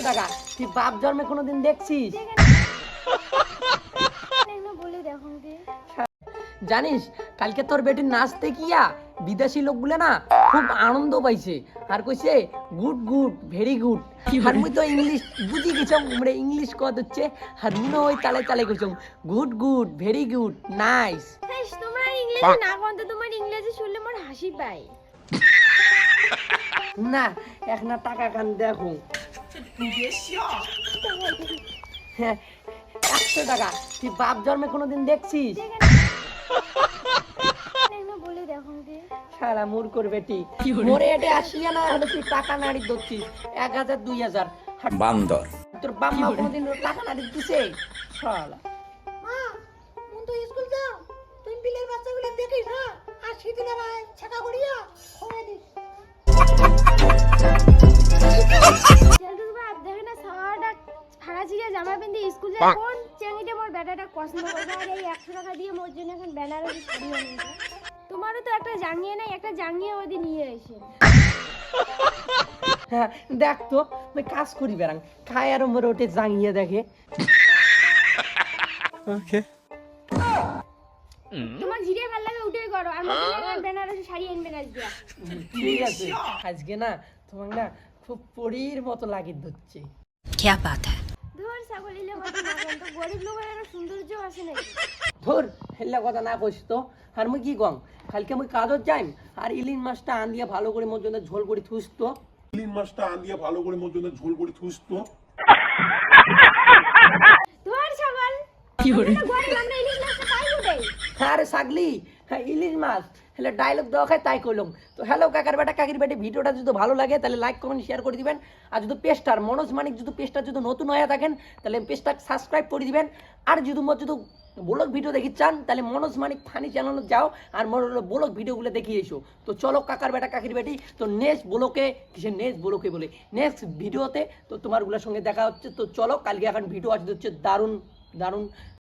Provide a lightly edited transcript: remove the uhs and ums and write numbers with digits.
টাকা। তুই বাপ জন্মে কোনোদিন দেখছিস? জানিস কালকে তোর বেটির নাচতে গিয়া বিদেশি লোকগুলো না খুব আনন্দ পাইছে আর কইছে গুড গুড ভেরি গুড। আর মুই তো ইংলিশ বুঝি গেছম, মানে ইংলিশ কত হচ্ছে আর মুনো ওই তালে তালে কইছম good good very good nice. তোমরা ইংলিশ না কোন, তোমার ইংরেজি শুনলে মোর হাসি পায়। না এখন টাকা কান দেখো। হ্যাঁ 100 টাকা। তুই বাপ জন্মে কোনোদিন দেখছিস? সারা মূর্খর বেটি, মোরে এটে আসিয়া না হলে তুই টাকা নাড়ি ধরছিস 1000 2000 বান্দর। তোর বাম্মা কোনোদিন টাকা নাড়ি দিছে? শালা মা তুই তো স্কুল যাও, তুই বিলের বাচ্চাগুলো দেখিস না, আর সেদিন আবার ছাকা করিয়া খোয়া দিস। জামা পিন্ধে স্কুল যায় কোন চেঙ্গিটা মোর বেটাটা পছন্দ করে আর এই 100 টাকা দিয়ে মোর জন্য এখন বেনারসি শাড়ি আনবে। তোমারও তো একটা জাঙ্গিয়ে নাই, একটা জাঙ্গিয়ে ওদি নিয়ে এসে। হ্যাঁ দেখ তো আমি কাজ করি বেরাং খায় আর মোর ওটে জাঙ্গিয়ে দেখে। ওকে তোমার জিরে ভাল লাগে উঠে করো, আর মোর জন্য এখন বেনারসি শাড়ি আনবে না দিয়া। ঠিক আছে আজকে না তোমার না খুব পরীর মতো লাগি ধরছে। क्या बात है? ধর ছাগল ইলে মত না কোন, তো গরিব লোকের একটা সৌন্দর্য আছে নাকি? ধর হেল্লা কথা না কইস তো। আর মুই কি কম কালকে মুই কাজত যাইম আর ইলিন মাছটা আন দিয়া ভালো করে মোর জন্য ঝোল করে থুস তো। ইলিন মাছটা আন দিয়া ভালো করে মোর জন্য ঝোল করে থুস তো। ধর ছাগল কি করে গরিব আমরা ইলিশ মাছটা পাই কোথায়? আরে ছাগলি হ্যাঁ ইলিশ মাছ হেলে ডায়লগ দেওয়া খায় তাই কইলাম। তো হ্যালো কাকার বেটা কাকির বেটে, ভিডিওটা যদি ভালো লাগে তাহলে লাইক কমেন্ট শেয়ার করে দিবেন। আর যদি পেজটার মনোজ মানিক যদি পেজটা যদি নতুন হয়ে থাকেন তাহলে পেজটা সাবস্ক্রাইব করে দিবেন। আর যদি ব্লগ ভিডিও দেখি চান তাহলে মনোজ মানিক ফানি চ্যানেলে যাও আর মোর ব্লগ ভিডিওগুলো দেখিয়ে এসো। তো চলো কাকার বেটা কাকির বেটি, তো নেক্সট ব্লকে নেক্সট ব্লকে বলে নেক্সট ভিডিওতে তো তোমারগুলোর সঙ্গে দেখা হচ্ছে। তো চলো কালকে এখন ভিডিও আসতে হচ্ছে দারুণ দারুণ